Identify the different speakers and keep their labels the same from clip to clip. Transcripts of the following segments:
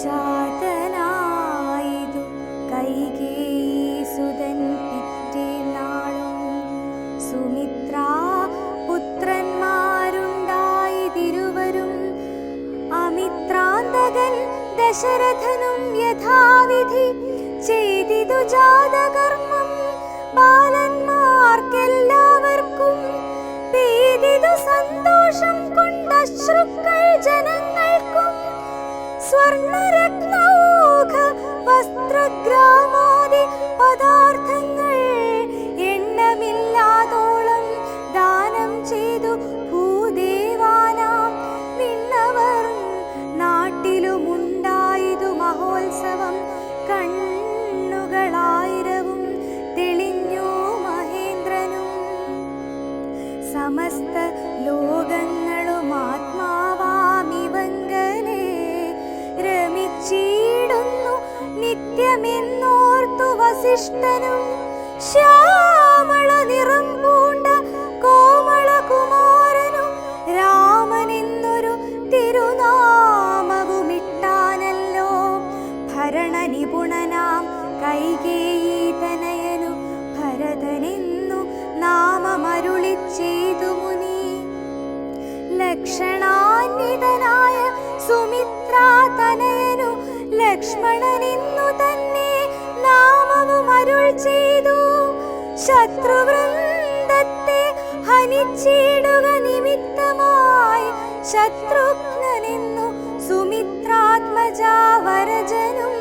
Speaker 1: ജാതനായിതു കൈകേയിസുതൻ പിറ്റേന്നാളും സുമിത്രാ പുത്രന്മാരുണ്ടായതിരുവരും അമിത്രാന്തകൻ ദശരഥനും യഥാവിധി ചെയ്തിതു ജാതകർമ്മം ബാലന്മാർക്കെല്ലാവർക്കും പെയ്തിതു സന്തോഷം കൊണ്ടശ്രുക്കൾ ജനങ്ങൾക്കും സ്വർണരത്നൗഘ വസ്ത്രഗ്രാമാദി പദാർത്ഥങ്ങൾ എണ്ണമില്ലാതോളം ദാനം ചെയ്തു ഭൂദേവാനാം വിണ്ണവർ നാട്ടിലുമുണ്ടായതു മഹോത്സവം കണ്ണുകളായിരവും തെളിഞ്ഞു മഹേന്ദ്രനും സമസ്ത ലോകങ്ങളും ആത്മാവാമിവങ്കലെ രമിച്ചിടുന്നു നിത്യമെന്നോർത്തു വസിഷ്ഠനും ശ്യാമള നിറം പൂണ്ട കോമള കുമാരനും രാമനെന്നൊരു തിരുനാമവുമിട്ടാനല്ലോ ഭരണനിപുണനാം കൈകേയീതനയനു ഭരതനെന്നു നാമമരുളിച്ചെയ്തു മുനി ലക്ഷണാന്വിതനായ സുമിത്രാതനയനു ലക്ഷ്മണനെന്നു തന്നെ നാമവും അരുൾ ചെയ്തു ശത്രുവൃന്ദത്തെ ഹനിച്ചിടുക നിമിത്തമായി ശത്രുഘ്നനെന്നു സുമിത്രാത്മജാവരജനും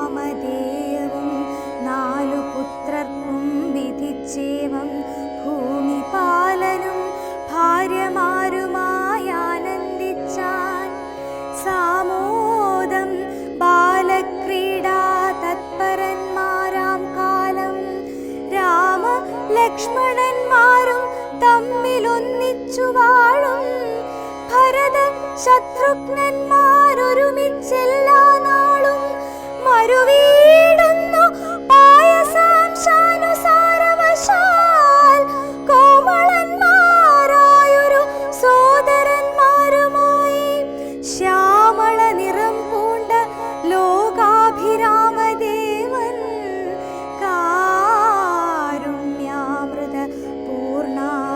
Speaker 1: നാമധേയവും നാലു പുത്രർക്കും വിധിച്ചേവം ഭൂമിപാലനും ഭാര്യമാരുമായി ആനന്ദിച്ചാൻ സാമോദം ബാലക്രീഡാ തത്പരന്മാരാം കാലം രാമ ലക്ഷ്മണന്മാരും തമ്മിലൊന്നിച്ചു വാഴും ഭരത ശത്രുഘ്നന്മാരൊരുമിച്ചെല്ലാ നാളും മരുവീടുന്നു പായസാംശാനുസാരവശാൽ കോമളന്മാരായൊരു സോദരന്മാരുമായി ശ്യാമള നിറം പൂണ്ട ലോകാഭിരാമദേവൻ കാരുണ്യാമൃത പൂർണ്ണാപാംഗവീക്ഷണം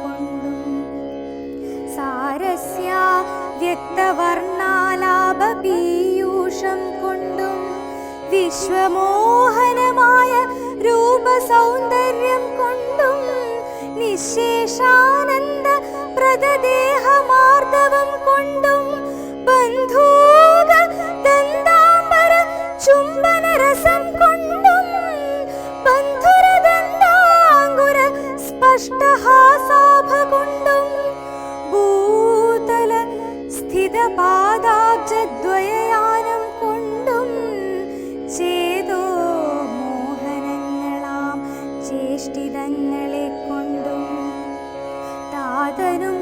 Speaker 1: കൊണ്ടും സാരസ്യ വ്യക്തവർണ്ണാലാപപീയൂഷം കൊണ്ടും വിശ്വമോഹനമായ രൂപസൗന്ദര്യം കൊണ്ടും നിശേഷാനന്ദ പ്രദദേഹമാർദ്ദവം കൊണ്ടും ബന്ധൂക ദന്താംബര ചുംബനരസം കൊണ്ടും ബന്ധുരദന്താംഗുര സ്പഷ്ടഹാസാഭ കൊണ്ടും ഭൂതല സ്ഥിതപാദാബ്ജദ്വയയാനം കൊണ്ടും ചേതോ മോഹനങ്ങളാം ചേഷ്ടിതങ്ങളെ കൊണ്ടും താതനും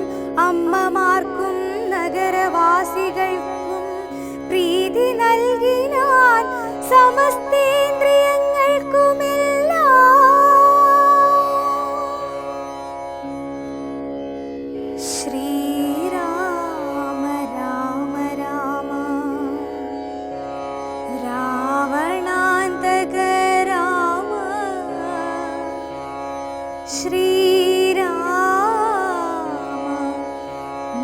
Speaker 1: അമ്മമാർക്കും നഗരവാസികൾക്കും പ്രീതി നൽകിനാൻ സമസ്തേന്ദ്രിയങ്ങൾക്കുമെല്ലാം ശ്രീരാമ രാമ രാമ രാവണാന്തക രാമ ശ്രീരാമ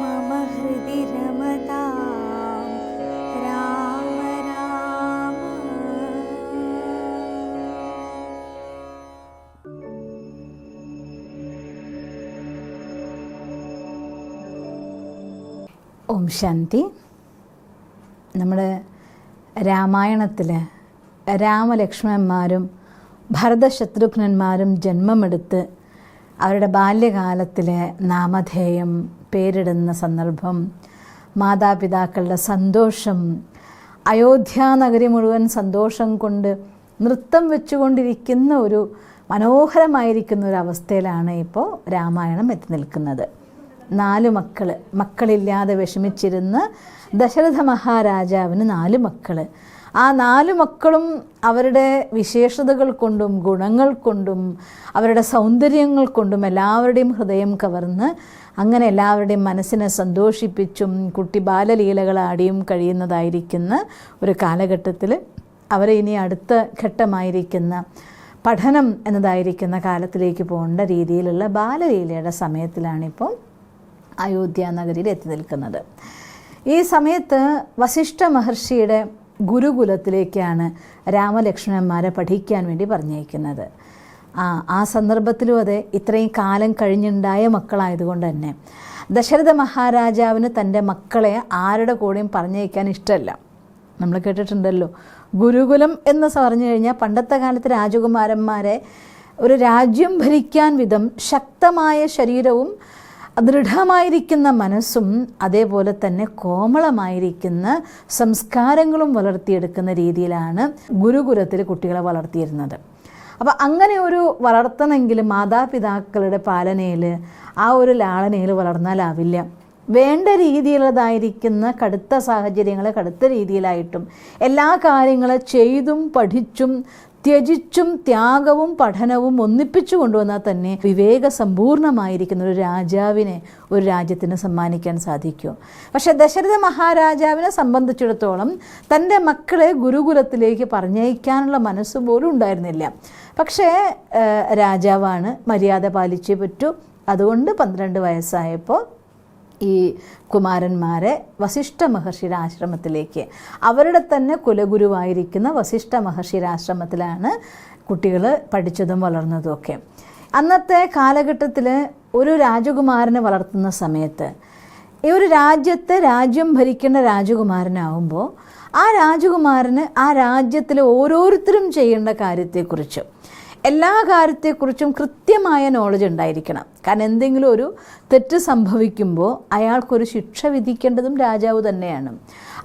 Speaker 1: മമ ഹൃദി രമതാം രാമ രാമ.
Speaker 2: ഓം ശാന്തി. നമ്മൾ രാമായണത്തിൽ രാമലക്ഷ്മണന്മാരും ഭരതശത്രുഘ്നന്മാരും ജന്മമെടുത്ത് അവരുടെ ബാല്യകാലത്തിലെ നാമധേയം പേരിടുന്ന സന്ദർഭം, മാതാപിതാക്കളുടെ സന്തോഷം, അയോധ്യാനഗരി മുഴുവൻ സന്തോഷം കൊണ്ട് നൃത്തം വെച്ചുകൊണ്ടിരിക്കുന്ന ഒരു മനോഹരമായിരിക്കുന്ന ഒരു അവസ്ഥയിലാണ് ഇപ്പോൾ രാമായണം എത്തി നിൽക്കുന്നത്. 4 മക്കളില്ലാതെ വിഷമിച്ചിരുന്ന ദശരഥ മഹാരാജാവിന് 4 മക്കൾ. ആ 4 മക്കളും അവരുടെ വിശേഷതകൾ കൊണ്ടും ഗുണങ്ങൾ കൊണ്ടും അവരുടെ സൗന്ദര്യങ്ങൾ കൊണ്ടും എല്ലാവരുടെയും ഹൃദയം കവർന്ന് അങ്ങനെ എല്ലാവരുടെയും മനസ്സിനെ സന്തോഷിപ്പിച്ചും കുട്ടി ബാലലീലകളാടിയും കഴിയുന്നതായിരിക്കുന്ന ഒരു കാലഘട്ടത്തിൽ അവരെ ഇനി അടുത്ത ഘട്ടമായിരിക്കുന്ന പഠനം എന്നതായിരിക്കുന്ന കാലത്തിലേക്ക് പോകേണ്ട രീതിയിലുള്ള ബാലലീലയുടെ സമയത്തിലാണിപ്പോൾ അയോധ്യ നഗരിയിൽ എത്തി നിൽക്കുന്നത്. ഈ സമയത്ത് വസിഷ്ഠ മഹർഷിയുടെ ഗുരുകുലത്തിലേക്കാണ് രാമലക്ഷ്മണന്മാരെ പഠിക്കാൻ വേണ്ടി പറഞ്ഞയക്കുന്നത്. ആ സന്ദർഭത്തിലും അതെ, ഇത്രയും കാലം കഴിഞ്ഞുണ്ടായ മക്കളായതുകൊണ്ട് തന്നെ ദശരഥ മഹാരാജാവിന് തൻ്റെ മക്കളെ ആരുടെ കൂടെയും പറഞ്ഞയക്കാൻ ഇഷ്ടമല്ല. നമ്മൾ കേട്ടിട്ടുണ്ടല്ലോ, ഗുരുകുലം എന്ന് പറഞ്ഞു കഴിഞ്ഞാൽ പണ്ടത്തെ കാലത്ത് രാജകുമാരന്മാരെ ഒരു രാജ്യം ഭരിക്കാൻ വിധം ശക്തമായ ശരീരവും ദൃഢമായിരിക്കുന്ന മനസ്സും അതേപോലെ തന്നെ കോമളമായിരിക്കുന്ന സംസ്കാരങ്ങളും വളർത്തിയെടുക്കുന്ന രീതിയിലാണ് ഗുരുകുലത്തിൽ കുട്ടികളെ വളർത്തിയിരുന്നത്. അപ്പോൾ അങ്ങനെ ഒരു വളർത്തണമെങ്കിൽ മാതാപിതാക്കളുടെ പാലനയിൽ, ആ ഒരു ലാളനയിൽ വളർന്നാലാവില്ല. വേണ്ട രീതിയിലുള്ളതായിരിക്കുന്ന കടുത്ത സാഹചര്യങ്ങൾ കടുത്ത രീതിയിലായിട്ടും എല്ലാ കാര്യങ്ങളും ചെയ്തും പഠിച്ചും ത്യജിച്ചും ത്യാഗവും പഠനവും ഒന്നിപ്പിച്ചു കൊണ്ടുവന്നാൽ തന്നെ വിവേകസമ്പൂർണമായിരിക്കുന്ന ഒരു രാജാവിനെ ഒരു രാജ്യത്തിന് സമ്മാനിക്കാൻ സാധിക്കും. പക്ഷേ ദശരഥ മഹാരാജാവിനെ സംബന്ധിച്ചിടത്തോളം തൻ്റെ മക്കളെ ഗുരുകുലത്തിലേക്ക് പറഞ്ഞയക്കാനുള്ള മനസ്സ് പോലും ഉണ്ടായിരുന്നില്ല. പക്ഷേ രാജാവാണ്, മര്യാദ പാലിച്ചേ പറ്റൂ. അതുകൊണ്ട് 12 വയസ്സായപ്പോൾ ഈ കുമാരന്മാരെ വസിഷ്ഠ മഹർഷിയുടെ ആശ്രമത്തിലേക്ക്, അവരുടെ തന്നെ കുലഗുരുവായിരിക്കുന്ന വസിഷ്ഠ മഹർഷിയുടെ ആശ്രമത്തിലാണ് കുട്ടികൾ പഠിച്ചതും വളർന്നതും ഒക്കെ. അന്നത്തെ കാലഘട്ടത്തിൽ ഒരു രാജകുമാരനെ വളർത്തുന്ന സമയത്ത് ഈ ഒരു രാജ്യം ഭരിക്കേണ്ട രാജകുമാരനാവുമ്പോൾ ആ രാജകുമാരന് ആ രാജ്യത്തിലെ ഓരോരുത്തരും ചെയ്യേണ്ട കാര്യത്തെക്കുറിച്ച്, എല്ലാ കാര്യത്തെക്കുറിച്ചും കൃത്യമായ നോളജ് ഉണ്ടായിരിക്കണം. കാരണം എന്തെങ്കിലും ഒരു തെറ്റ് സംഭവിക്കുമ്പോൾ അയാൾക്കൊരു ശിക്ഷ വിധിക്കേണ്ടതും രാജാവ് തന്നെയാണ്.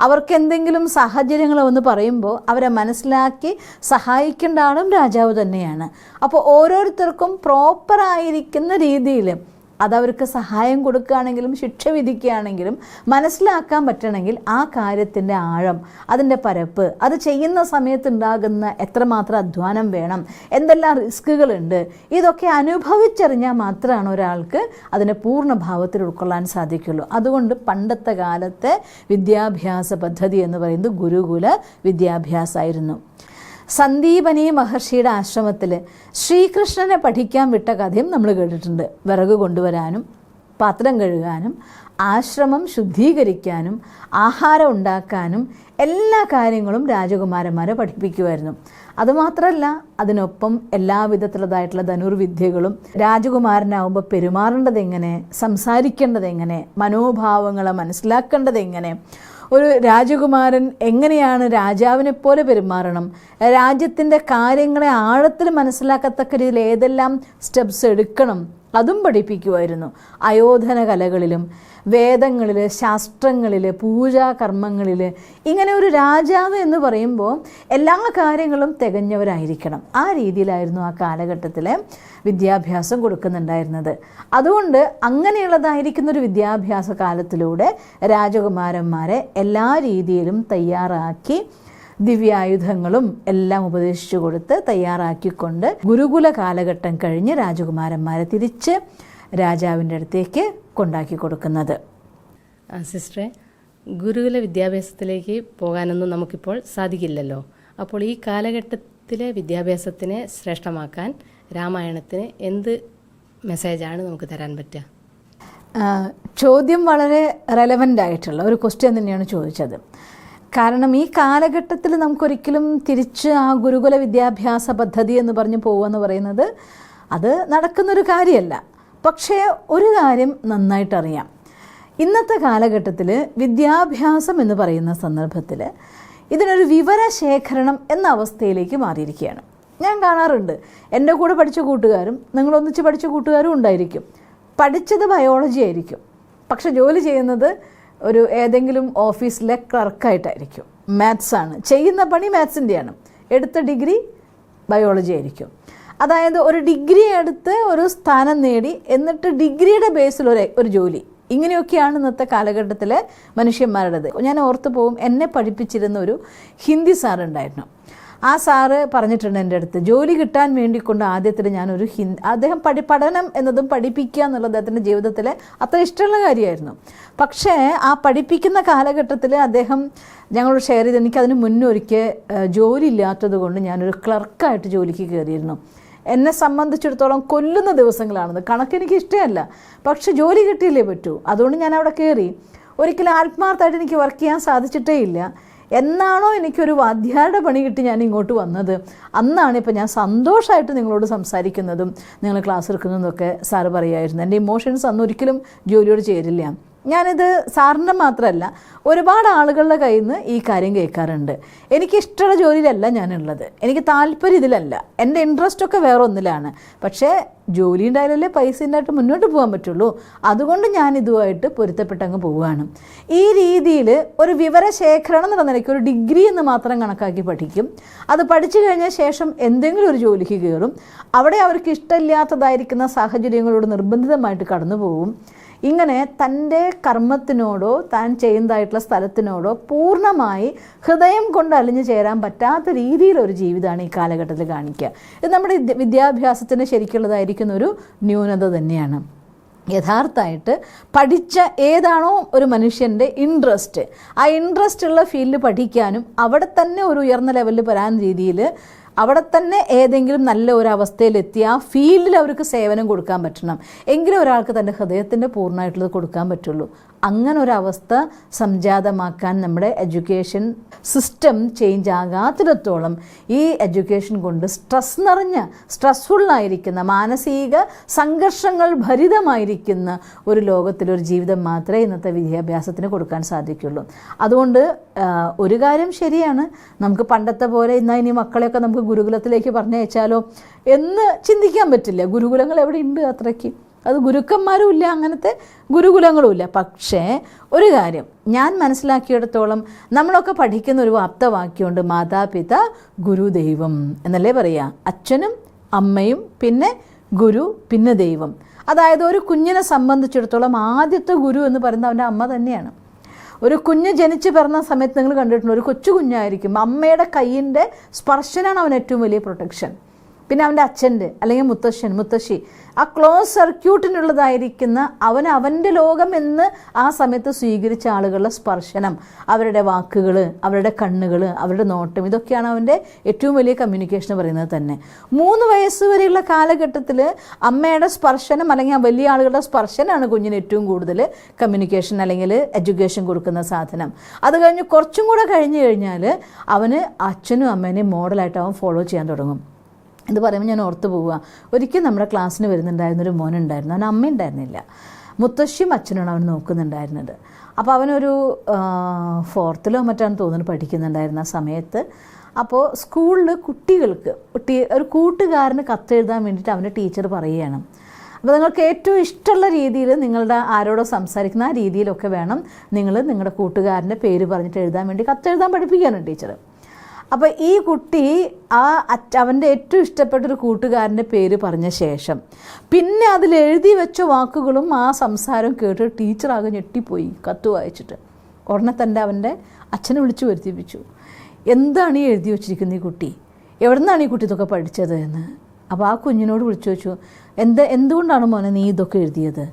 Speaker 2: അവർക്ക് എന്തെങ്കിലും സാഹചര്യങ്ങൾ എന്ന് പറയുമ്പോൾ അവരെ മനസ്സിലാക്കി സഹായിക്കേണ്ട ആളും രാജാവ് തന്നെയാണ്. അപ്പോൾ ഓരോരുത്തർക്കും പ്രോപ്പറായിരിക്കുന്ന രീതിയിൽ അതവർക്ക് സഹായം കൊടുക്കുകയാണെങ്കിലും ശിക്ഷ വിധിക്കുകയാണെങ്കിലും മനസ്സിലാക്കാൻ പറ്റണമെങ്കിൽ ആ കാര്യത്തിൻ്റെ ആഴം, അതിൻ്റെ പരപ്പ്, അത് ചെയ്യുന്ന സമയത്തുണ്ടാകുന്ന എത്രമാത്രം അധ്വാനം വേണം, എന്തെല്ലാം റിസ്കുകളുണ്ട്, ഇതൊക്കെ അനുഭവിച്ചറിഞ്ഞാൽ മാത്രമാണ് ഒരാൾക്ക് അതിനെ പൂർണ്ണഭാവത്തിൽ ഉൾക്കൊള്ളാൻ സാധിക്കുള്ളൂ. അതുകൊണ്ട് പണ്ടത്തെ കാലത്തെ വിദ്യാഭ്യാസ പദ്ധതി എന്ന് പറയുന്നത് ഗുരുകുല വിദ്യാഭ്യാസമായിരുന്നു. സന്ദീപനി മഹർഷിയുടെ ആശ്രമത്തിൽ ശ്രീകൃഷ്ണനെ പഠിക്കാൻ വിട്ട കഥയും നമ്മൾ കേട്ടിട്ടുണ്ട്. വിറക് കൊണ്ടുവരാനും പാത്രം കഴുകാനും ആശ്രമം ശുദ്ധീകരിക്കാനും ആഹാരം ഉണ്ടാക്കാനും എല്ലാ കാര്യങ്ങളും രാജകുമാരന്മാരെ പഠിപ്പിക്കുമായിരുന്നു. അതുമാത്രമല്ല, അതിനൊപ്പം എല്ലാവിധത്തിലുള്ളതായിട്ടുള്ള ധനുർവിദ്യകളും, രാജകുമാരനാവുമ്പോൾ പെരുമാറേണ്ടത് എങ്ങനെ, സംസാരിക്കേണ്ടത് എങ്ങനെ, മനോഭാവങ്ങളെ മനസ്സിലാക്കേണ്ടത് എങ്ങനെ, ഒരു രാജകുമാരൻ എങ്ങനെയാണ് രാജാവിനെ പോലെ പെരുമാറണം, രാജ്യത്തിൻ്റെ കാര്യങ്ങളെ ആഴത്തിൽ മനസ്സിലാക്കത്തക്ക രീതിയിൽ ഏതെല്ലാം സ്റ്റെപ്സ് എടുക്കണം, അതും പഠിപ്പിക്കുമായിരുന്നു. ആയോധന കലകളിലും വേദങ്ങളിൽ, ശാസ്ത്രങ്ങളിൽ, പൂജാകർമ്മങ്ങളിൽ, ഇങ്ങനെ ഒരു രാജാവ് എന്ന് പറയുമ്പോൾ എല്ലാ കാര്യങ്ങളും തികഞ്ഞവരായിരിക്കണം. ആ രീതിയിലായിരുന്നു ആ കാലഘട്ടത്തിലെ വിദ്യാഭ്യാസം കൊടുക്കുന്നുണ്ടായിരുന്നത്. അതുകൊണ്ട് അങ്ങനെയുള്ളതായിരിക്കുന്നൊരു വിദ്യാഭ്യാസ കാലത്തിലൂടെ രാജകുമാരന്മാരെ എല്ലാ രീതിയിലും തയ്യാറാക്കി, ദിവ്യായുധങ്ങളും എല്ലാം ഉപദേശിച്ചു കൊടുത്ത് തയ്യാറാക്കിക്കൊണ്ട് ഗുരുകുല കാലഘട്ടം കഴിഞ്ഞ് രാജകുമാരന്മാരെ തിരിച്ച് രാജാവിൻ്റെ അടുത്തേക്ക് കൊണ്ടാക്കി കൊടുക്കുന്നത്.
Speaker 3: സിസ്റ്ററെ, ഗുരുകുല വിദ്യാഭ്യാസത്തിലേക്ക് പോകാനൊന്നും നമുക്കിപ്പോൾ സാധിക്കില്ലല്ലോ. അപ്പോൾ ഈ കാലഘട്ടത്തിലെ വിദ്യാഭ്യാസത്തിനെ ശ്രേഷ്ഠമാക്കാൻ രാമായണത്തിന് എന്ത് മെസ്സേജാണ് നമുക്ക് തരാൻ പറ്റുക?
Speaker 2: ചോദ്യം വളരെ റെലവൻ്റ് ആയിട്ടുള്ള ഒരു ക്വസ്റ്റ്യൻ തന്നെയാണ് ചോദിച്ചത്. കാരണം ഈ കാലഘട്ടത്തിൽ നമുക്കൊരിക്കലും തിരിച്ച് ആ ഗുരുകുല വിദ്യാഭ്യാസ പദ്ധതി എന്ന് പറഞ്ഞ് പോകുകയെന്ന് പറയുന്നത് അത് നടക്കുന്നൊരു കാര്യമല്ല. പക്ഷേ ഒരു കാര്യം നന്നായിട്ടറിയാം, ഇന്നത്തെ കാലഘട്ടത്തിൽ വിദ്യാഭ്യാസം എന്ന് പറയുന്ന സന്ദർഭത്തിൽ ഇതിനൊരു വിവരശേഖരണം എന്ന അവസ്ഥയിലേക്ക് മാറിയിരിക്കുകയാണ്. ഞാൻ കാണാറുണ്ട്, എൻ്റെ കൂടെ പഠിച്ച കൂട്ടുകാരും നിങ്ങളൊന്നിച്ച് പഠിച്ച കൂട്ടുകാരും ഉണ്ടായിരിക്കും. പഠിച്ചത് ബയോളജി ആയിരിക്കും, പക്ഷെ ജോലി ചെയ്യുന്നത് ഒരു ഏതെങ്കിലും ഓഫീസിലെ ക്ലർക്കായിട്ടായിരിക്കും. മാത്സാണ് ചെയ്യുന്ന പണി, മാത്സിൻ്റെയാണ്. എടുത്ത ഡിഗ്രി ബയോളജി ആയിരിക്കും. അതായത് ഒരു ഡിഗ്രി എടുത്ത് ഒരു സ്ഥാനം നേടി എന്നിട്ട് ഡിഗ്രിയുടെ ബേസിൽ ഒരു ജോലി, ഇങ്ങനെയൊക്കെയാണ് ഇന്നത്തെ കാലഘട്ടത്തിലെ മനുഷ്യന്മാരുടേത്. ഞാൻ ഓർത്തു പോകും, എന്നെ പഠിപ്പിച്ചിരുന്ന ഒരു ഹിന്ദി സാറുണ്ടായിരുന്നു. ആ സാറ് പറഞ്ഞിട്ടുണ്ട് എൻ്റെ അടുത്ത്, ജോലി കിട്ടാൻ വേണ്ടിക്കൊണ്ട് ആദ്യത്തിൽ ഞാനൊരു അദ്ദേഹം പഠനം എന്നതും പഠിപ്പിക്കുക എന്നുള്ളത് അദ്ദേഹത്തിൻ്റെ ജീവിതത്തിൽ അത്ര ഇഷ്ടമുള്ള കാര്യമായിരുന്നു. പക്ഷേ ആ പഠിപ്പിക്കുന്ന കാലഘട്ടത്തിൽ അദ്ദേഹം ഞങ്ങളോട് ഷെയർ ചെയ്ത്, എനിക്കതിന് മുന്നൊരിക്കൽ ജോലി ഇല്ലാത്തത് കൊണ്ട് ഞാനൊരു ക്ലർക്കായിട്ട് ജോലിക്ക് കയറിയിരുന്നു. എന്നെ സംബന്ധിച്ചിടത്തോളം കൊല്ലുന്ന ദിവസങ്ങളാണെന്ന്, കണക്കെനിക്ക് ഇഷ്ടമല്ല, പക്ഷെ ജോലി കിട്ടിയില്ലേ പറ്റൂ. അതുകൊണ്ട് ഞാൻ അവിടെ കയറി. ഒരിക്കലും ആത്മാർത്ഥമായിട്ട് എനിക്ക് വർക്ക് ചെയ്യാൻ സാധിച്ചിട്ടേ ഇല്ല. എന്നാണോ എനിക്കൊരു വാദ്യാരുടെ പണി കിട്ടി ഞാൻ ഇങ്ങോട്ട് വന്നത്, അന്നാണ് ഇപ്പോൾ ഞാൻ സന്തോഷമായിട്ട് നിങ്ങളോട് സംസാരിക്കുന്നതും നിങ്ങൾ ക്ലാസ് എടുക്കുന്നതൊക്കെ സാറ് പറയുമായിരുന്നു. എൻ്റെ ഇമോഷൻസ് അന്ന് ഒരിക്കലും ജോലിയോട് ചേരില്ല. ഞാനിത് സാറിൻ്റെ മാത്രമല്ല, ഒരുപാട് ആളുകളുടെ കയ്യിൽ നിന്ന് ഈ കാര്യം കേൾക്കാറുണ്ട്. എനിക്കിഷ്ടമുള്ള ജോലിയിലല്ല ഞാനുള്ളത്, എനിക്ക് താല്പര്യം ഇതിലല്ല, എൻ്റെ ഇൻട്രസ്റ്റൊക്കെ വേറെ ഒന്നിലാണ്. പക്ഷേ ജോലി ഉണ്ടായാലല്ലേ പൈസ ഉണ്ടായിട്ട് മുന്നോട്ട് പോകാൻ പറ്റുള്ളൂ. അതുകൊണ്ട് ഞാൻ ഇതുമായിട്ട് പൊരുത്തപ്പെട്ടങ്ങ് പോവുകയാണ്. ഈ രീതിയിൽ ഒരു വിവരശേഖരണം എന്നുള്ള നിലയ്ക്ക് ഒരു ഡിഗ്രി എന്ന് മാത്രം കണക്കാക്കി പഠിക്കും. അത് പഠിച്ചു കഴിഞ്ഞ ശേഷം എന്തെങ്കിലും ഒരു ജോലിക്ക് കയറും. അവിടെ അവർക്ക് ഇഷ്ടമില്ലാത്തതായിരിക്കുന്ന സാഹചര്യങ്ങളോട് നിർബന്ധിതമായിട്ട് കടന്നു പോകും. ഇങ്ങനെ തൻ്റെ കർമ്മത്തിനോടോ താൻ ചെയ്യുന്നതായിട്ടുള്ള സ്ഥലത്തിനോടോ പൂർണ്ണമായി ഹൃദയം കൊണ്ട് അലിഞ്ഞു ചേരാൻ പറ്റാത്ത രീതിയിലൊരു ജീവിതമാണ് ഈ കാലഘട്ടത്തിൽ കാണിക്കുക. ഇത് നമ്മുടെ വിദ്യാഭ്യാസത്തിന് ശരിക്കുള്ളതായിരിക്കുന്ന ഒരു ന്യൂനത തന്നെയാണ്. യഥാർത്ഥമായിട്ട് പഠിച്ച ഏതാണോ ഒരു മനുഷ്യൻ്റെ ഇൻട്രസ്റ്റ്, ആ ഇൻട്രസ്റ്റ് ഉള്ള ഫീൽഡ് പഠിക്കാനും അവിടെ തന്നെ ഒരു ഉയർന്ന ലെവലിൽ വരാൻ രീതിയിൽ അവിടെ തന്നെ ഏതെങ്കിലും നല്ല ഒരു അവസ്ഥയിലെത്തി ആ ഫീൽഡിൽ അവർക്ക് സേവനം കൊടുക്കാൻ പറ്റണം. എങ്കിലും ഒരാൾക്ക് തൻ്റെ ഹൃദയത്തിൻ്റെ പൂർണ്ണമായിട്ടുള്ളത് കൊടുക്കാൻ പറ്റുള്ളൂ. അങ്ങനെ ഒരവസ്ഥ സംജാതമാക്കാൻ നമ്മുടെ എഡ്യൂക്കേഷൻ സിസ്റ്റം ചേഞ്ച് ആകാത്തിടത്തോളം ഈ എഡ്യൂക്കേഷൻ കൊണ്ട് സ്ട്രെസ്ഫുള്ളായിരിക്കുന്ന മാനസിക സംഘർഷങ്ങൾ ഭരിതമായിരിക്കുന്ന ഒരു ലോകത്തിലൊരു ജീവിതം മാത്രമേ ഇന്നത്തെ വിദ്യാഭ്യാസത്തിന് കൊടുക്കാൻ സാധിക്കുള്ളൂ. അതുകൊണ്ട് ഒരു കാര്യം ശരിയാണ്, നമുക്ക് പണ്ടത്തെ പോലെ ഇനി മക്കളെയൊക്കെ നമുക്ക് ഗുരുകുലത്തിലേക്ക് പറഞ്ഞയച്ചാലോ എന്ന് ചിന്തിക്കാൻ പറ്റില്ല. ഗുരുകുലങ്ങൾ എവിടെ ഉണ്ട് അത്രയ്ക്ക്? അത് ഗുരുക്കന്മാരും ഇല്ല, അങ്ങനത്തെ ഗുരുകുലങ്ങളും ഇല്ല. പക്ഷേ ഒരു കാര്യം ഞാൻ മനസ്സിലാക്കിയിടത്തോളം നമ്മളൊക്കെ പഠിക്കുന്ന ഒരു ആപ്തവാക്യമുണ്ട്, മാതാപിത ഗുരുദൈവം എന്നല്ലേ പറയുക. അച്ഛനും അമ്മയും പിന്നെ ഗുരു പിന്നെ ദൈവം. അതായത് ഒരു കുഞ്ഞിനെ സംബന്ധിച്ചിടത്തോളം ആദ്യത്തെ ഗുരു എന്ന് പറയുന്നത് അവൻ്റെ അമ്മ തന്നെയാണ്. ഒരു കുഞ്ഞ് ജനിച്ച് പിറന്ന സമയത്ത് നിങ്ങൾ കണ്ടിട്ടുണ്ട്, ഒരു കൊച്ചു കുഞ്ഞായിരിക്കും, അമ്മയുടെ കയ്യിൻ്റെ സ്പർശനാണ് അവന് ഏറ്റവും വലിയ പ്രൊട്ടക്ഷൻ. പിന്നെ അവൻ്റെ അച്ഛൻ്റെ അല്ലെങ്കിൽ മുത്തശ്ശി, ആ ക്ലോസ് സർക്യൂട്ടിനുള്ളതായിരിക്കുന്ന അവൻ്റെ ലോകം എന്ന് ആ സമയത്ത് സ്വീകരിച്ച ആളുകളുടെ സ്പർശനം, അവരുടെ വാക്കുകൾ, അവരുടെ കണ്ണുകൾ, അവരുടെ നോട്ടം, ഇതൊക്കെയാണ് അവൻ്റെ ഏറ്റവും വലിയ കമ്മ്യൂണിക്കേഷൻ പറയുന്നത് തന്നെ. 3 വയസ്സ് വരെയുള്ള കാലഘട്ടത്തിൽ അമ്മയുടെ സ്പർശനം അല്ലെങ്കിൽ വലിയ ആളുകളുടെ സ്പർശനമാണ് കുഞ്ഞിന് ഏറ്റവും കൂടുതൽ കമ്മ്യൂണിക്കേഷൻ അല്ലെങ്കിൽ എഡ്യൂക്കേഷൻ കൊടുക്കുന്ന സാധനം. അത് കഴിഞ്ഞ് കുറച്ചും കൂടെ കഴിഞ്ഞ് കഴിഞ്ഞാൽ അവന് അച്ഛനും അമ്മേനെയും മോഡലായിട്ട് അവൻ ഫോളോ ചെയ്യാൻ തുടങ്ങും. ഇത് പറയുമ്പോൾ ഞാൻ ഓർത്ത് പോവുക, ഒരിക്കൽ നമ്മുടെ ക്ലാസ്സിന് വരുന്നുണ്ടായിരുന്നൊരു മോനുണ്ടായിരുന്നു, അവന് അമ്മ ഉണ്ടായിരുന്നില്ല, മുത്തശ്ശിയും അച്ഛനാണ് അവൻ നോക്കുന്നുണ്ടായിരുന്നത്. അപ്പോൾ അവനൊരു 4th മറ്റാണ് തോന്നുന്നു പഠിക്കുന്നുണ്ടായിരുന്ന ആ സമയത്ത്. അപ്പോൾ സ്കൂളിൽ ഒരു കൂട്ടുകാരന് കത്തെഴുതാൻ വേണ്ടിയിട്ട് അവൻ്റെ ടീച്ചർ പറയുകയാണ്, അപ്പോൾ നിങ്ങൾക്ക് ഏറ്റവും ഇഷ്ടമുള്ള രീതിയിൽ നിങ്ങളുടെ ആരോടോ സംസാരിക്കുന്ന ആ രീതിയിലൊക്കെ വേണം നിങ്ങൾ നിങ്ങളുടെ കൂട്ടുകാരൻ്റെ പേര് പറഞ്ഞിട്ട് എഴുതാൻ വേണ്ടി കത്തെഴുതാൻ പഠിപ്പിക്കുകയാണ് ടീച്ചർ. അപ്പോൾ ഈ കുട്ടി അവൻ്റെ ഏറ്റവും ഇഷ്ടപ്പെട്ടൊരു കൂട്ടുകാരൻ്റെ പേര് പറഞ്ഞ ശേഷം പിന്നെ അതിൽ എഴുതി വെച്ച വാക്കുകളും ആ സംസാരവും കേട്ട് ടീച്ചറാകെ ഞെട്ടിപ്പോയി. കത്ത് വായിച്ചിട്ട് ഉടനെ തന്നെ അവൻ്റെ അച്ഛനെ വിളിച്ചു വരുത്തിപ്പിച്ചു. എന്താണ് ഈ എഴുതി വെച്ചിരിക്കുന്ന ഈ കുട്ടി, എവിടെ നിന്നാണ് ഈ കുട്ടി ഇതൊക്കെ പഠിച്ചത് എന്ന്. അപ്പോൾ ആ കുഞ്ഞിനോട് വിളിച്ചു വെച്ചു, എന്തുകൊണ്ടാണ് മോനെ നീ ഇതൊക്കെ എഴുതിയത്?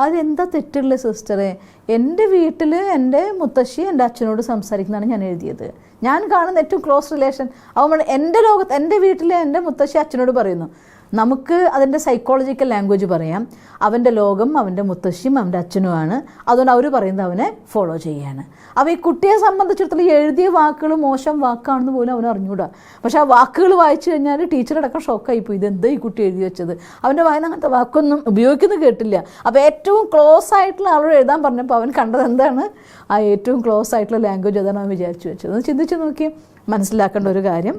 Speaker 2: അതെന്താ തെറ്റുള്ള സിസ്റ്ററെ, എൻ്റെ വീട്ടിൽ എൻ്റെ മുത്തശ്ശി എൻ്റെ അച്ഛനോട് സംസാരിക്കുന്നതാണ് ഞാൻ എഴുതിയത്. ഞാൻ കാണുന്ന ഏറ്റവും ക്ലോസ് റിലേഷൻ അവൻ എൻ്റെ ലോകത്ത്, എൻ്റെ വീട്ടിൽ എൻ്റെ മുത്തശ്ശി അച്ഛനോട് പറയുന്നു. നമുക്ക് അതിൻ്റെ സൈക്കോളജിക്കൽ ലാംഗ്വേജ് പറയാം, അവൻ്റെ ലോകം അവൻ്റെ മുത്തശ്ശിയും അവൻ്റെ അച്ഛനുമാണ്. അതുകൊണ്ട് അവർ പറയുന്നത് അവനെ ഫോളോ ചെയ്യുകയാണ്. അപ്പോൾ ഈ കുട്ടിയെ സംബന്ധിച്ചിടത്തോളം എഴുതിയ വാക്കുകൾ മോശം വാക്കാണെന്ന് പോലും അവന് അറിഞ്ഞൂടാ. പക്ഷേ ആ വാക്കുകൾ വായിച്ചു കഴിഞ്ഞാൽ ടീച്ചറടക്കം ഷോക്കായിപ്പോയി, ഇതെന്താ ഈ കുട്ടി എഴുതി വെച്ചത്, അവൻ്റെ വായന അങ്ങനത്തെ വാക്കൊന്നും ഉപയോഗിക്കുന്നത് കേട്ടില്ല. അപ്പോൾ ഏറ്റവും ക്ലോസ് ആയിട്ടുള്ള ആളോട് എഴുതാൻ പറഞ്ഞപ്പോൾ അവൻ കണ്ടത് എന്താണ്, ആ ഏറ്റവും ക്ലോസ് ആയിട്ടുള്ള ലാംഗ്വേജ് അതാണ് അവൻ വിചാരിച്ചു വെച്ചത്. ഒന്ന് ചിന്തിച്ച് നോക്കി മനസ്സിലാക്കേണ്ട ഒരു കാര്യം.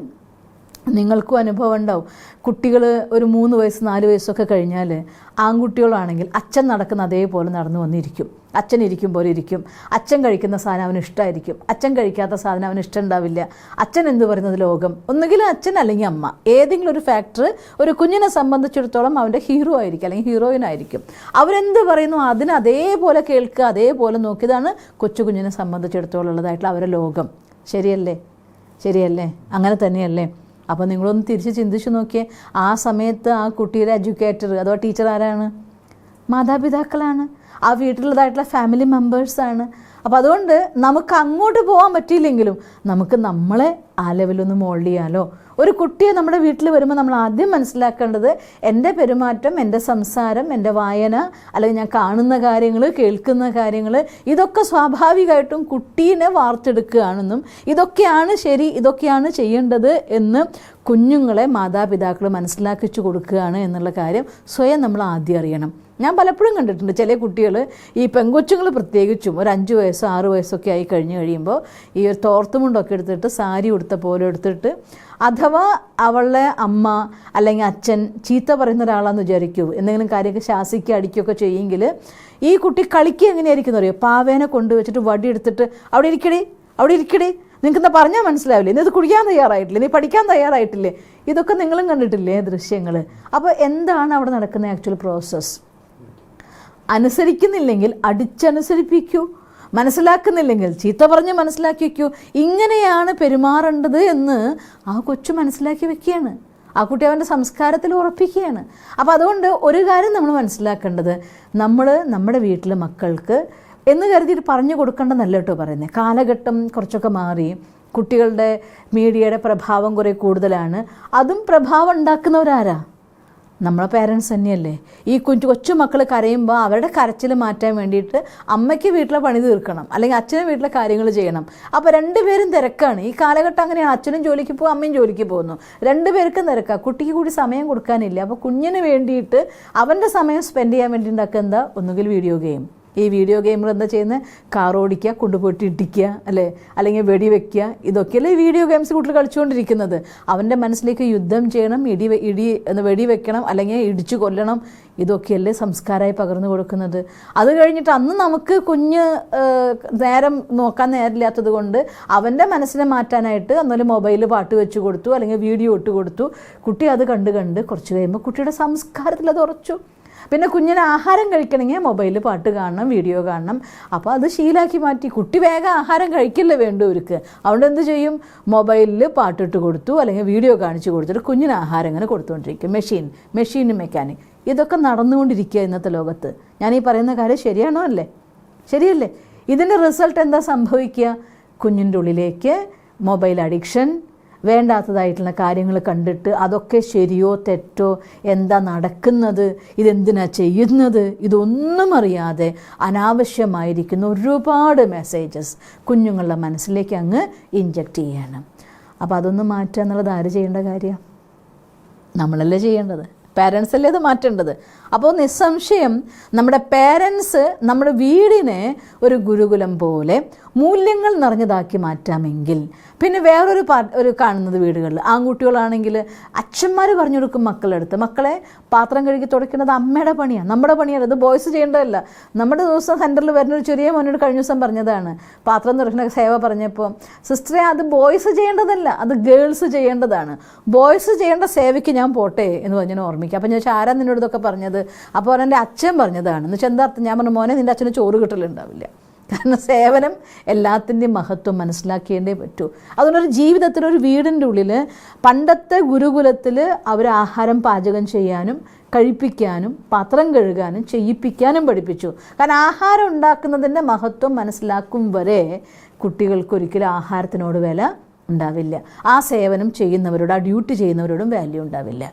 Speaker 2: നിങ്ങൾക്കും അനുഭവം ഉണ്ടാവും. കുട്ടികൾ ഒരു 3 വയസ്സ് 4 വയസ്സൊക്കെ കഴിഞ്ഞാൽ ആൺകുട്ടികളാണെങ്കിൽ അച്ഛൻ നടക്കുന്ന അതേപോലെ നടന്നു വന്നിരിക്കും. അച്ഛൻ ഇരിക്കും പോലെ ഇരിക്കും. അച്ഛൻ കഴിക്കുന്ന സാധനം അവന് ഇഷ്ടമായിരിക്കും, അച്ഛൻ കഴിക്കാത്ത സാധനം അവന് ഇഷ്ടം ഉണ്ടാവില്ല. അച്ഛൻ എന്ത് പറയുന്നത് ലോകം, ഒന്നുകിൽ അച്ഛൻ അല്ലെങ്കിൽ അമ്മ, ഏതെങ്കിലും ഒരു ഫാക്ടർ ഒരു കുഞ്ഞിനെ സംബന്ധിച്ചിടത്തോളം അവൻ്റെ ഹീറോ ആയിരിക്കും അല്ലെങ്കിൽ ഹീറോയിൻ ആയിരിക്കും. അവരെന്ത് പറയുന്നു അതിന് അതേപോലെ കേൾക്കുക, അതേപോലെ നോക്കിയതാണ് കൊച്ചു കുഞ്ഞിനെ സംബന്ധിച്ചിടത്തോളം ഉള്ളതായിട്ടുള്ള അവരുടെ ലോകം. ശരിയല്ലേ? അങ്ങനെ തന്നെയല്ലേ? അപ്പോൾ നിങ്ങളൊന്ന് തിരിച്ച് ചിന്തിച്ച് നോക്കിയേ. ആ സമയത്ത് ആ കുട്ടിയുടെ എഡ്യൂക്കേറ്റർ അഥവാ ടീച്ചർ ആരാണ്? മാതാപിതാക്കളാണ്, ആ വീട്ടിലുള്ളതായിട്ടുള്ള ഫാമിലി മെമ്പേഴ്സാണ്. അപ്പോൾ അതുകൊണ്ട് നമുക്ക് അങ്ങോട്ട് പോകാൻ പറ്റിയില്ലെങ്കിലും നമുക്ക് നമ്മളെ ആ ലെവലൊന്ന് മോൾഡ് ചെയ്യാലോ. ഒരു കുട്ടിയെ നമ്മുടെ വീട്ടിൽ വരുമ്പോൾ നമ്മൾ ആദ്യം മനസ്സിലാക്കേണ്ടത് എൻ്റെ പെരുമാറ്റം, എൻ്റെ സംസാരം, എൻ്റെ വായന, അല്ലെങ്കിൽ ഞാൻ കാണുന്ന കാര്യങ്ങൾ, കേൾക്കുന്ന കാര്യങ്ങൾ, ഇതൊക്കെ സ്വാഭാവികമായിട്ടും കുട്ടീനെ വാർത്തെടുക്കുകയാണെന്നും ഇതൊക്കെയാണ് ശരി, ഇതൊക്കെയാണ് ചെയ്യേണ്ടത് എന്ന് കുഞ്ഞുങ്ങളെ മാതാപിതാക്കൾ മനസ്സിലാക്കിച്ചു കൊടുക്കുകയാണ് എന്നുള്ള കാര്യം സ്വയം നമ്മൾ ആദ്യം അറിയണം. ഞാൻ പലപ്പോഴും കണ്ടിട്ടുണ്ട് ചില കുട്ടികൾ, ഈ പെൺകൊച്ചുങ്ങൾ പ്രത്യേകിച്ചും ഒരു 5 വയസ്സോ 6 വയസ്സൊക്കെ ആയി കഴിയുമ്പോൾ ഈ ഒരു തോർത്തുമുണ്ടൊക്കെ എടുത്തിട്ട് സാരി ഉടുത്ത പോലെ എടുത്തിട്ട്, അഥവാ അവളുടെ അമ്മ അല്ലെങ്കിൽ അച്ഛൻ ചീത്ത പറയുന്ന ഒരാളാണെന്ന് വിചാരിക്കൂ, എന്തെങ്കിലും കാര്യമൊക്കെ ശാസിക്കുക അടിക്കുകയൊക്കെ ചെയ്യുമെങ്കിൽ ഈ കുട്ടി കളിക്കുക എങ്ങനെയായിരിക്കും അറിയോ? പാവേനെ കൊണ്ടുവച്ചിട്ട് വടി എടുത്തിട്ട് അവിടെ ഇരിക്കടി, നിങ്ങൾക്ക് എന്താ പറഞ്ഞാൽ മനസ്സിലാവില്ലേ, നീ ഇത് കുടിക്കാൻ തയ്യാറായിട്ടില്ലേ, നീ പഠിക്കാൻ തയ്യാറായിട്ടില്ലേ? ഇതൊക്കെ നിങ്ങളും കണ്ടിട്ടില്ലേ ദൃശ്യങ്ങൾ? അപ്പോൾ എന്താണ് അവിടെ നടക്കുന്ന ആക്ച്വൽ പ്രോസസ്സ്? അനുസരിക്കുന്നില്ലെങ്കിൽ അടിച്ചനുസരിപ്പിക്കൂ, മനസ്സിലാക്കുന്നില്ലെങ്കിൽ ചീത്ത പറഞ്ഞ് മനസ്സിലാക്കി വയ്ക്കൂ. ഇങ്ങനെയാണ് പെരുമാറേണ്ടത് എന്ന് ആ കൊച്ചു മനസ്സിലാക്കി വെക്കുകയാണ്. ആ കുട്ടി അവൻ്റെ സംസ്കാരത്തിൽ ഉറപ്പിക്കുകയാണ്. അപ്പോൾ അതുകൊണ്ട് ഒരു കാര്യം നമ്മൾ മനസ്സിലാക്കേണ്ടത്, നമ്മൾ നമ്മുടെ വീട്ടിലെ മക്കൾക്ക് എന്ന് കരുതിയിട്ട് പറഞ്ഞു കൊടുക്കേണ്ടതല്ല കേട്ടോ പറയുന്നത്. കാലഘട്ടം കുറച്ചൊക്കെ മാറി, കുട്ടികളുടെ മീഡിയയുടെ പ്രഭാവം കുറേ കൂടുതലാണ്. അതും പ്രഭാവം ഉണ്ടാക്കുന്നവരാരാ? നമ്മളെ പേരൻസ് തന്നെയല്ലേ. ഈ കൊച്ചു മക്കൾ കരയുമ്പോൾ അവരുടെ കരച്ചിൽ മാറ്റാൻ വേണ്ടിയിട്ട് അമ്മയ്ക്ക് വീട്ടിലെ പണി തീർക്കണം, അല്ലെങ്കിൽ അച്ഛനും വീട്ടിലെ കാര്യങ്ങൾ ചെയ്യണം. അപ്പോൾ 2 പേരും തിരക്കാണ്. ഈ കാലഘട്ടം അങ്ങനെയാണ്. അച്ഛനും ജോലിക്ക് പോകും, അമ്മയും ജോലിക്ക് പോകുന്നു, 2 പേർക്കും തിരക്കാണ്. കുട്ടിക്ക് കൂടി സമയം കൊടുക്കാനില്ല. അപ്പോൾ കുഞ്ഞിന് വേണ്ടിയിട്ട് അവൻ്റെ സമയം സ്പെൻഡ് ചെയ്യാൻ വേണ്ടി ഉണ്ടാക്കുക എന്താ? ഒന്നുകിൽ വീഡിയോ ഗെയിം. ഈ വീഡിയോ ഗെയിമിൽ എന്താ ചെയ്യുന്നത്? കാർ ഓടിക്കുക, കൊണ്ടുപോയിട്ട് ഇടിക്കുക, അല്ലേ, അല്ലെങ്കിൽ വെടിവെക്കുക. ഇതൊക്കെയല്ലേ ഈ വീഡിയോ ഗെയിംസ് കുട്ടികൾ കളിച്ചുകൊണ്ടിരിക്കുന്നത്. അവൻ്റെ മനസ്സിലേക്ക് യുദ്ധം ചെയ്യണം, വെടിവെക്കണം, അല്ലെങ്കിൽ ഇടിച്ചു കൊല്ലണം. ഇതൊക്കെയല്ലേ സംസ്കാരമായി പകർന്നു കൊടുക്കുന്നത്. അത് കഴിഞ്ഞിട്ട് അന്ന് നമുക്ക് കുഞ്ഞ് നേരം നോക്കാൻ നേരമില്ലാത്തത് കൊണ്ട് അവൻ്റെ മനസ്സിനെ മാറ്റാനായിട്ട് അന്നൊരു മൊബൈലിൽ പാട്ട് വെച്ച് കൊടുത്തു, അല്ലെങ്കിൽ വീഡിയോ ഇട്ട് കൊടുത്തു. കുട്ടി അത് കണ്ട് കുറച്ച് കഴിയുമ്പോൾ കുട്ടിയുടെ സംസ്കാരത്തിൽ അത് ഉറച്ചു. പിന്നെ കുഞ്ഞിന് ആഹാരം കഴിക്കണമെങ്കിൽ മൊബൈലിൽ പാട്ട് കാണണം, വീഡിയോ കാണണം. അപ്പോൾ അത് ശീലാക്കി മാറ്റി. കുട്ടി വേഗം ആഹാരം കഴിക്കില്ല വേണ്ടവർക്ക്. അതുകൊണ്ട് എന്ത് ചെയ്യും? മൊബൈലിൽ പാട്ടിട്ട് കൊടുത്തു, അല്ലെങ്കിൽ വീഡിയോ കാണിച്ചു കൊടുത്തിട്ട് കുഞ്ഞിന് ആഹാരം ഇങ്ങനെ കൊടുത്തുകൊണ്ടിരിക്കും. മെഷീൻ മെക്കാനിക് ഇതൊക്കെ നടന്നുകൊണ്ടിരിക്കുക ഇന്നത്തെ ലോകത്ത്. ഞാൻ ഈ പറയുന്ന കാര്യം ശരിയല്ലേ? ഇതിൻ്റെ റിസൾട്ട് എന്താ സംഭവിക്കുക? കുഞ്ഞിൻ്റെ ഉള്ളിലേക്ക് മൊബൈൽ അഡിക്ഷൻ, വേണ്ടാത്തതായിട്ടുള്ള കാര്യങ്ങൾ കണ്ടിട്ട് അതൊക്കെ ശരിയോ തെറ്റോ, എന്താ നടക്കുന്നത്, ഇതെന്തിനാ ചെയ്യുന്നത്, ഇതൊന്നും അറിയാതെ അനാവശ്യമായിരിക്കുന്ന ഒരുപാട് മെസ്സേജസ് കുഞ്ഞുങ്ങളുടെ മനസ്സിലേക്ക് അങ്ങ് ഇൻജക്റ്റ് ചെയ്യണം. അപ്പോൾ അതൊന്നും മാറ്റുക എന്നുള്ളത് ആര് ചെയ്യേണ്ട കാര്യമാണ്? നമ്മളല്ലേ ചെയ്യേണ്ടത്. പേരൻസ് അല്ലേ അത് മാറ്റേണ്ടത്. അപ്പോൾ നിസ്സംശയം നമ്മുടെ പേരൻസ് നമ്മുടെ വീടിനെ ഒരു ഗുരുകുലം പോലെ മൂല്യങ്ങൾ നിറഞ്ഞതാക്കി മാറ്റാമെങ്കിൽ, പിന്നെ ഒരു കാണുന്നത് വീടുകളിൽ ആൺകുട്ടികളാണെങ്കിൽ അച്ഛന്മാർ പറഞ്ഞു കൊടുക്കും മക്കളെടുത്ത്, മക്കളെ പാത്രം കഴുകി തുടയ്ക്കുന്നത് അമ്മയുടെ പണിയാണ്, നമ്മുടെ പണിയാണ്, ഇത് ബോയ്സ് ചെയ്യേണ്ടതല്ല. നമ്മുടെ ദിവസം സെൻറ്ററിൽ വരുന്നൊരു ചെറിയ മോനോട് കഴിഞ്ഞ ദിവസം പറഞ്ഞതാണ്, പാത്രം തുറക്കുന്ന സേവ പറഞ്ഞപ്പോൾ, സിസ്റ്ററെ അത് ബോയ്സ് ചെയ്യേണ്ടതല്ല, അത് ഗേൾസ് ചെയ്യേണ്ടതാണ്. ബോയ്സ് ചെയ്യേണ്ട സേവയ്ക്ക് ഞാൻ പോട്ടെ എന്ന് പറഞ്ഞാൽ ഓർമ്മിക്കുക. അപ്പം ഞാൻ ആരാ നിന്നോട് ഇതൊക്കെ പറഞ്ഞത്? അപ്പോൾ എൻ്റെ അച്ഛൻ പറഞ്ഞതാണ്. എന്ന് വെച്ചാൽ എന്താ അർത്ഥം? ഞാൻ പറഞ്ഞു, മോനെ നിൻ്റെ അച്ഛന് ചോറ് കിട്ടലുണ്ടാവില്ല. കാരണം സേവനം എല്ലാത്തിൻ്റെയും മഹത്വം മനസ്സിലാക്കിയേണ്ടേ പറ്റൂ. അതുകൊണ്ടൊരു ജീവിതത്തിൽ ഒരു വീടിൻ്റെ ഉള്ളിൽ പണ്ടത്തെ ഗുരുകുലത്തിൽ അവർ ആഹാരം പാചകം ചെയ്യാനും കഴിപ്പിക്കാനും പാത്രം കഴുകാനും ചെയ്യിപ്പിക്കാനും പഠിപ്പിച്ചു. കാരണം ആഹാരം ഉണ്ടാക്കുന്നതിൻ്റെ മഹത്വം മനസ്സിലാക്കും വരെ കുട്ടികൾക്കൊരിക്കലും ആഹാരത്തിനോട് വില ഉണ്ടാവില്ല. ആ സേവനം ചെയ്യുന്നവരോട്, ആ ഡ്യൂട്ടി ചെയ്യുന്നവരോടും വാല്യൂ ഉണ്ടാവില്ല.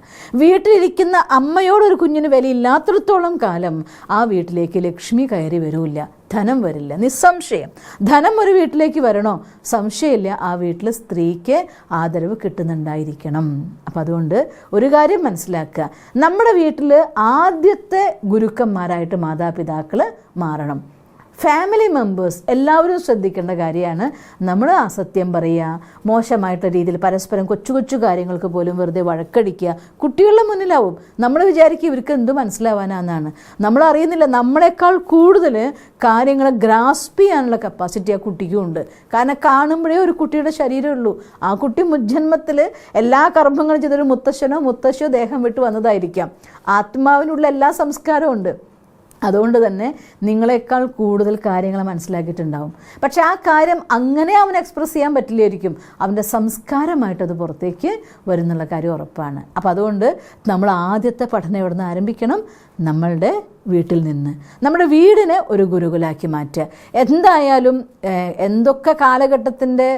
Speaker 2: വീട്ടിലിരിക്കുന്ന അമ്മയോടൊരു കുഞ്ഞിന് വിലയില്ലാത്തിടത്തോളം കാലം ആ വീട്ടിലേക്ക് ലക്ഷ്മി കയറി വരില്ല, ധനം വരില്ല. നിസ്സംശയം ധനം ഒരു വീട്ടിലേക്ക് വരണോ? സംശയമില്ല, ആ വീട്ടിൽ സ്ത്രീക്ക് ആദരവ് കിട്ടുന്നുണ്ടായിരിക്കണം. അപ്പം അതുകൊണ്ട് ഒരു കാര്യം മനസ്സിലാക്കുക, നമ്മുടെ വീട്ടിൽ ആദ്യത്തെ ഗുരുക്കന്മാരായിട്ട് മാതാപിതാക്കൾ മാറണം. ഫാമിലി മെമ്പേഴ്സ് എല്ലാവരും ശ്രദ്ധിക്കേണ്ട കാര്യമാണ്. നമ്മൾ അസത്യം പറയുക, മോശമായിട്ടുള്ള രീതിയിൽ പരസ്പരം കൊച്ചു കൊച്ചു കാര്യങ്ങൾക്ക് പോലും വെറുതെ വഴക്കടിക്കുക. കുട്ടികളുടെ മുന്നിലാവും. നമ്മൾ വിചാരിക്കും ഇവർക്ക് എന്ത് മനസ്സിലാവാനാണെന്നാണ്. നമ്മൾ അറിയുന്നില്ല നമ്മളെക്കാൾ കൂടുതൽ കാര്യങ്ങൾ ഗ്രാസ്പ് ചെയ്യാനുള്ള കപ്പാസിറ്റി ആ കുട്ടിക്കും ഉണ്ട്. കാരണം കാണുമ്പോഴേ ഒരു കുട്ടിയുടെ ശരീരമുള്ളൂ. ആ കുട്ടി മുജ്ജന്മത്തിൽ എല്ലാ കർമ്മങ്ങളും ചെയ്തൊരു മുത്തശ്ശനോ മുത്തശ്ശിയോ ദേഹം വിട്ട് വന്നതായിരിക്കാം. ആത്മാവിനുള്ള എല്ലാ സംസ്കാരവും ഉണ്ട്. അതുകൊണ്ട് തന്നെ നിങ്ങളെക്കാൾ കൂടുതൽ കാര്യങ്ങൾ മനസ്സിലാക്കിയിട്ടുണ്ടാവും. പക്ഷെ ആ കാര്യം അങ്ങനെ അവൻ എക്സ്പ്രസ് ചെയ്യാൻ പറ്റില്ലായിരിക്കും. അവൻ്റെ സംസ്കാരമായിട്ടത് പുറത്തേക്ക് വരുന്നുള്ള കാര്യം ഉറപ്പാണ്. അപ്പോൾ അതുകൊണ്ട് നമ്മൾ ആദ്യത്തെ പഠനം എവിടെ നിന്ന് ആരംഭിക്കണം? നമ്മളുടെ വീട്ടിൽ നിന്ന്. നമ്മുടെ വീടിനെ ഒരു ഗുരുകുലാക്കി മാറ്റുക. എന്തായാലും എന്തൊക്കെ കാലഘട്ടത്തിൻ്റെ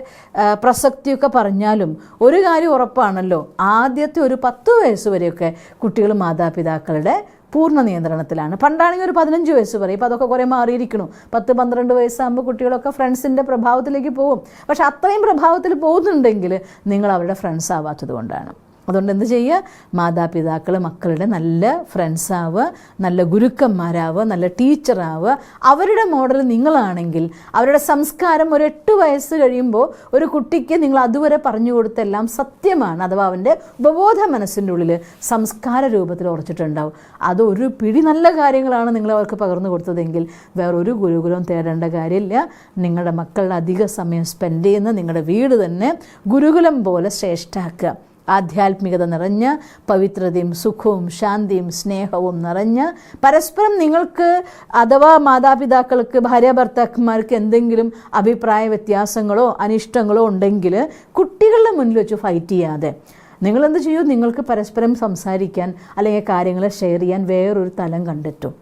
Speaker 2: പ്രസക്തിയൊക്കെ പറഞ്ഞാലും ഒരു കാര്യം ഉറപ്പാണല്ലോ, ആദ്യത്തെ ഒരു 10 വയസ്സ് വരെയൊക്കെ കുട്ടികൾ മാതാപിതാക്കളുടെ പൂർണ്ണ നിയന്ത്രണത്തിലാണ്. പണ്ടാണെങ്കിൽ ഒരു 15 വയസ്സ് വരെ. ഇപ്പോൾ അതൊക്കെ കുറേ മാറിയിരിക്കണം. 10-12 വയസ്സാകുമ്പോൾ കുട്ടികളൊക്കെ ഫ്രണ്ട്സിൻ്റെ പ്രഭാവത്തിലേക്ക് പോകും. പക്ഷെ അത്രയും പ്രഭാവത്തിൽ പോകുന്നുണ്ടെങ്കിൽ നിങ്ങൾ അവരുടെ ഫ്രണ്ട്സ് ആവാത്തത് കൊണ്ടാണ്. അതുകൊണ്ട് എന്ത് ചെയ്യുക? മാതാപിതാക്കൾ മക്കളുടെ നല്ല ഫ്രണ്ട്സാവുക, നല്ല ഗുരുക്കന്മാരാവുക, നല്ല ടീച്ചറാവുക. അവരുടെ മോഡൽ നിങ്ങളാണെങ്കിൽ അവരുടെ സംസ്കാരം ഒരു 8 വയസ്സ് കഴിയുമ്പോൾ ഒരു കുട്ടിക്ക് നിങ്ങൾ അതുവരെ പറഞ്ഞു കൊടുത്തെല്ലാം സത്യമാണ്. അഥവാ അവൻ്റെ ഉപബോധ മനസ്സിൻ്റെ ഉള്ളിൽ സംസ്കാര രൂപത്തിൽ ഉറച്ചിട്ടുണ്ടാവും. അതൊരു പിടി നല്ല കാര്യങ്ങളാണ് നിങ്ങൾ അവർക്ക് പകർന്നു കൊടുത്തതെങ്കിൽ വേറൊരു ഗുരുകുലം തേടേണ്ട കാര്യമില്ല. നിങ്ങളുടെ മക്കളുടെ അധിക സമയം സ്പെൻഡ് ചെയ്യുന്ന നിങ്ങളുടെ വീട് തന്നെ ഗുരുകുലം പോലെ ശ്രേഷ്ഠാക്കുക. ആധ്യാത്മികത നിറഞ്ഞ, പവിത്രതയും സുഖവും ശാന്തിയും സ്നേഹവും നിറഞ്ഞ, പരസ്പരം നിങ്ങൾക്ക് അഥവാ മാതാപിതാക്കൾക്ക് ഭാര്യാഭർത്താക്കന്മാർക്ക് എന്തെങ്കിലും അഭിപ്രായ വ്യത്യാസങ്ങളോ അനിഷ്ടങ്ങളോ ഉണ്ടെങ്കിൽ കുട്ടികളുടെ മുന്നിൽ വെച്ച് ഫൈറ്റ് ചെയ്യാതെ നിങ്ങളെന്ത് ചെയ്യൂ? നിങ്ങൾക്ക് പരസ്പരം സംസാരിക്കാൻ അല്ലെങ്കിൽ കാര്യങ്ങളെ ഷെയർ ചെയ്യാൻ വേറൊരു തലം കണ്ടെത്തും.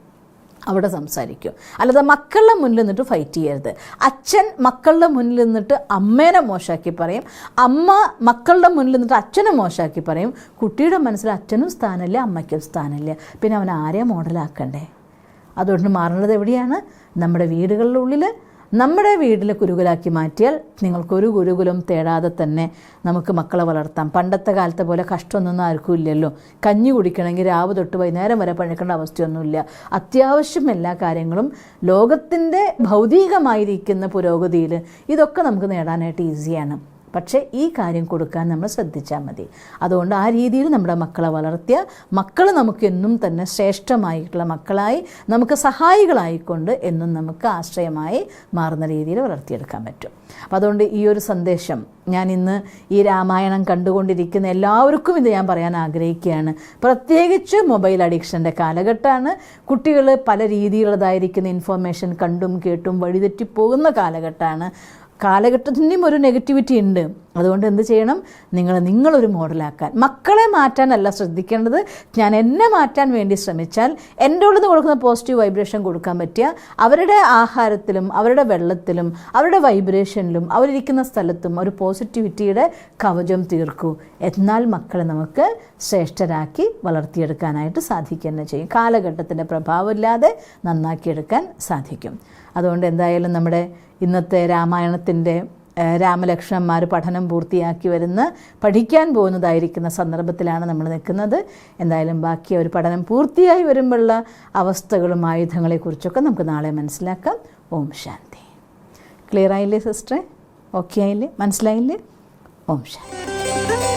Speaker 2: അവിടെ സംസാരിക്കും. അല്ലാതെ മക്കളുടെ മുന്നിൽ നിന്നിട്ട് ഫൈറ്റ് ചെയ്യരുത്. അച്ഛൻ മക്കളുടെ മുന്നിൽ നിന്നിട്ട് അമ്മേനെ മോശമാക്കി പറയും, അമ്മ മക്കളുടെ മുന്നിൽ നിന്നിട്ട് അച്ഛനെ മോശമാക്കി പറയും. കുട്ടിയുടെ മനസ്സിൽ അച്ഛനും സ്ഥാനമില്ല, അമ്മയ്ക്കും സ്ഥാനമില്ല. പിന്നെ അവൻ ആരെയും മോഡലാക്കണ്ടേ? അതുകൊണ്ട് മാറേണ്ടത് എവിടെയാണ്? നമ്മുടെ വീടുകളുടെ ഉള്ളിൽ. നമ്മുടെ വീട്ടിൽ ഗുരുകുലാക്കി മാറ്റിയാൽ നിങ്ങൾക്കൊരു ഗുരുകുലം തേടാതെ തന്നെ നമുക്ക് മക്കളെ വളർത്താം. പണ്ടത്തെ കാലത്തെ പോലെ കഷ്ടമൊന്നും ആർക്കും ഇല്ലല്ലോ. കഞ്ഞി കുടിക്കണമെങ്കിൽ രാവ് തൊട്ട് വൈകുന്നേരം വരെ പണിക്കേണ്ട അവസ്ഥയൊന്നുമില്ല. അത്യാവശ്യം എല്ലാ കാര്യങ്ങളും ലോകത്തിൻ്റെ ഭൗതികമായിരിക്കുന്ന പുരോഗതിയിൽ ഇതൊക്കെ നമുക്ക് നേടാനായിട്ട് ഈസിയാണ്. പക്ഷേ ഈ കാര്യം കൊടുക്കാൻ നമ്മൾ ശ്രദ്ധിച്ചാൽ മതി. അതുകൊണ്ട് ആ രീതിയിൽ നമ്മുടെ മക്കളെ വളർത്തിയ മക്കൾ നമുക്ക് എന്നും തന്നെ ശ്രേഷ്ഠമായിട്ടുള്ള മക്കളായി നമുക്ക് സഹായികളായിക്കൊണ്ട് എന്നും നമുക്ക് ആശ്രയമായി മാറുന്ന രീതിയിൽ വളർത്തിയെടുക്കാൻ പറ്റും. അപ്പോൾ അതുകൊണ്ട് ഈ ഒരു സന്ദേശം ഞാൻ ഇന്ന് ഈ രാമായണം കണ്ടുകൊണ്ടിരിക്കുന്ന എല്ലാവർക്കും ഇത് ഞാൻ പറയാൻ ആഗ്രഹിക്കുകയാണ്. പ്രത്യേകിച്ച് മൊബൈൽ അഡിക്ഷൻ്റെ കാലഘട്ടമാണ്. കുട്ടികൾ പല രീതിയിലുള്ളതായിരിക്കുന്ന ഇൻഫർമേഷൻ കണ്ടും കേട്ടും വഴിതെറ്റിപ്പോകുന്ന കാലഘട്ടമാണ്. കാലഘട്ടത്തിൻ്റെയും ഒരു നെഗറ്റിവിറ്റി ഉണ്ട്. അതുകൊണ്ട് എന്ത് ചെയ്യണം? നിങ്ങളൊരു മോഡലാക്കാൻ. മക്കളെ മാറ്റാനല്ല ശ്രദ്ധിക്കേണ്ടത്. ഞാൻ എന്നെ മാറ്റാൻ വേണ്ടി ശ്രമിച്ചാൽ എൻ്റെ ഉള്ളിൽ നിന്ന് കൊടുക്കുന്ന പോസിറ്റീവ് വൈബ്രേഷൻ കൊടുക്കാൻ പറ്റിയ അവരുടെ ആഹാരത്തിലും അവരുടെ വെള്ളത്തിലും അവരുടെ വൈബ്രേഷനിലും അവരിരിക്കുന്ന സ്ഥലത്തും ഒരു പോസിറ്റിവിറ്റിയുടെ കവചം തീർക്കൂ. എന്നാൽ മക്കളെ നമുക്ക് ശ്രേഷ്ഠരാക്കി വളർത്തിയെടുക്കാനായിട്ട് സാധിക്കുക തന്നെ ചെയ്യും. കാലഘട്ടത്തിൻ്റെ പ്രഭാവമില്ലാതെ നന്നാക്കിയെടുക്കാൻ സാധിക്കും. അതുകൊണ്ട് എന്തായാലും നമ്മുടെ ഇന്നത്തെ രാമായണത്തിൻ്റെ രാമലക്ഷ്മണന്മാർ പഠനം പൂർത്തിയാക്കി പഠിക്കാൻ പോകുന്നതായിരിക്കുന്ന സന്ദർഭത്തിലാണ് നമ്മൾ നിൽക്കുന്നത്. എന്തായാലും ബാക്കി ഒരു പഠനം പൂർത്തിയായി വരുമ്പോഴുള്ള അവസ്ഥകളും ആയുധങ്ങളെക്കുറിച്ചൊക്കെ നമുക്ക് നാളെ മനസ്സിലാക്കാം. ഓം ശാന്തി. ക്ലിയർ ആയില്ലേ സിസ്റ്ററെ? ഓക്കെ ആയില്ലേ? മനസ്സിലായില്ലേ? ഓം ശാന്തി.